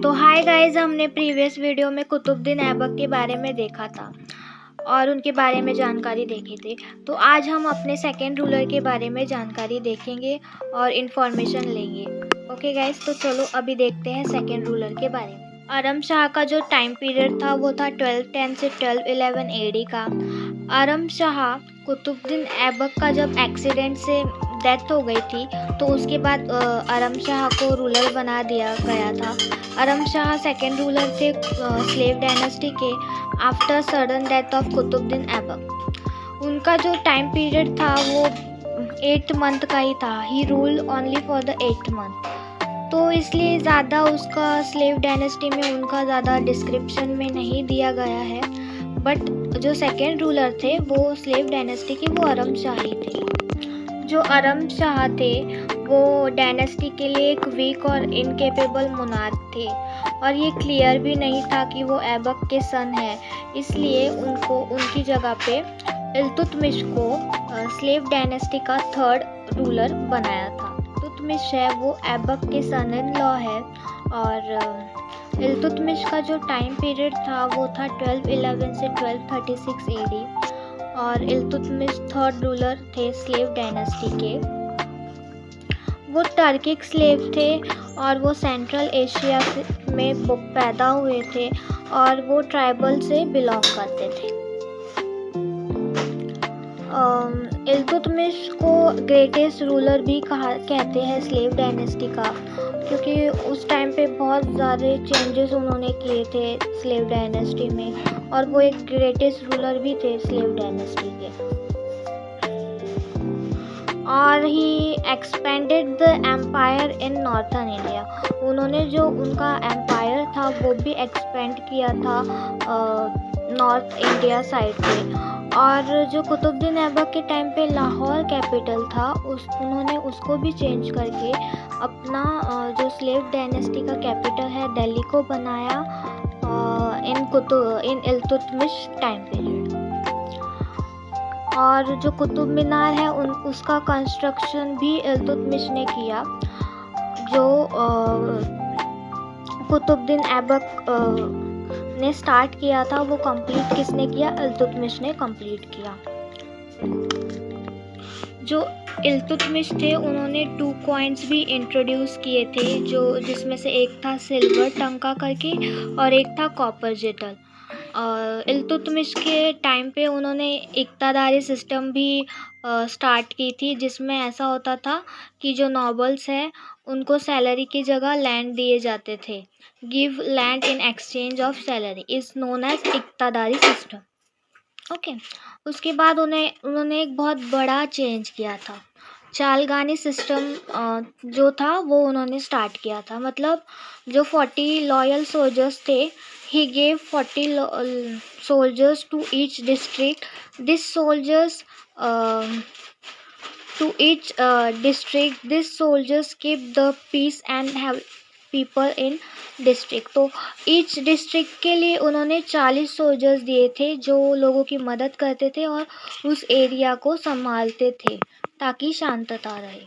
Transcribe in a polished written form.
तो hi guys, हमने previous video में कुतुबुद्दीन ऐबक के बारे में देखा था और उनके बारे में जानकारी देखी थी। तो आज हम अपने सेकंड रूलर के बारे में जानकारी देखेंगे और इन्फॉर्मेशन लेंगे। ओके गाइस, तो चलो अभी देखते हैं सेकंड रूलर के बारे में। आरम शाह का जो टाइम पीरियड था वो था 1210 से 1211 एडी का। आरम शाह कुतुबुद्दीन ऐबक का जब एक्सीडेंट से डेथ हो गई थी तो उसके बाद आरम शाह को रूलर बना दिया गया था। आरम शाह सेकेंड रूलर थे स्लेव डायनेस्टी के after sudden death of Qutbuddin Aibak. उनका जो टाइम पीरियड था वो 8 मंथ का ही था। He rule only for the 8 month, तो इसलिए ज़्यादा उसका स्लेव डायनेस्टी में उनका ज़्यादा डिस्क्रिप्शन में नहीं दिया गया है। बट जो सेकेंड रूलर थे वो स्लेव डायनेस्टी के वो आरम शाह ही थे। जो आरम शाह थे वो डायनेस्टी के लिए एक वीक और इनकेपेबल मोनार्क थे और ये क्लियर भी नहीं था कि वो ऐबक के सन है, इसलिए उनको उनकी जगह पे इल्तुतमिश को स्लेव डायनेस्टी का थर्ड रूलर बनाया था। इल्तुतमिश है वो ऐबक के सन इन लॉ है और इल्तुतमिश का जो टाइम पीरियड था वो था 1211 से 1236 एडी और इल्तुतमिश थर्ड रूलर थे स्लेव डायनेस्टी के। वो टर्किक स्लेव थे और वो सेंट्रल एशिया में पैदा हुए थे और वो ट्राइबल से बिलोंग करते थे। इल्तुतमिश को ग्रेटेस्ट रूलर भी कहते हैं स्लेव डायनेस्टी का, क्योंकि उस टाइम पे बहुत ज़्यादा चेंजेस उन्होंने किए थे स्लेव डायनेस्टी में और वो एक ग्रेटेस्ट रूलर भी थे स्लेव डायनेस्टी के। और he expanded the empire in northern India. उन्होंने जो उनका एम्पायर था वो भी एक्सपेंड किया था नॉर्थ इंडिया साइड पे। और जो कुतुबुद्दीन ऐबक के टाइम पे लाहौर कैपिटल था उन्होंने उसको भी चेंज करके अपना जो स्लेव डायनेस्टी का कैपिटल है दिल्ली को बनाया इन इल्तुतमिश टाइम पीरियड। और जो कुतुब मीनार है उसका कंस्ट्रक्शन भी इल्तुतमिश ने किया। जो कुतुबुद्दीन ऐबक ने स्टार्ट किया था वो कंप्लीट किसने किया? इल्तुतमिश ने कंप्लीट किया। जो इल्तुतमिश थे उन्होंने 2 कॉइन्स भी इंट्रोड्यूस किए थे, जो जिसमें से एक था सिल्वर टंका करके और एक था कॉपर जेटल। इल्तुतमिश के टाइम पे उन्होंने इक्तादारी सिस्टम भी स्टार्ट की थी, जिसमें ऐसा होता था कि जो नॉबल्स हैं उनको सैलरी की जगह लैंड दिए जाते थे। Give land in exchange of salary is known as इक्तादारी सिस्टम। ओके, उसके बाद उन्होंने एक बहुत बड़ा चेंज किया था। चालगानी सिस्टम जो था वो उन्होंने स्टार्ट किया था। मतलब जो 40 लॉयल सोल्जर्स थे, he gave 40 soldiers to each district. These soldiers to each district, these soldiers keep the peace and have people in district. तो ईच डिस्ट्रिक्ट के लिए उन्होंने 40 सोल्जर्स दिए थे जो लोगों की मदद करते थे और उस एरिया को संभालते थे ताकि शांतता रहे।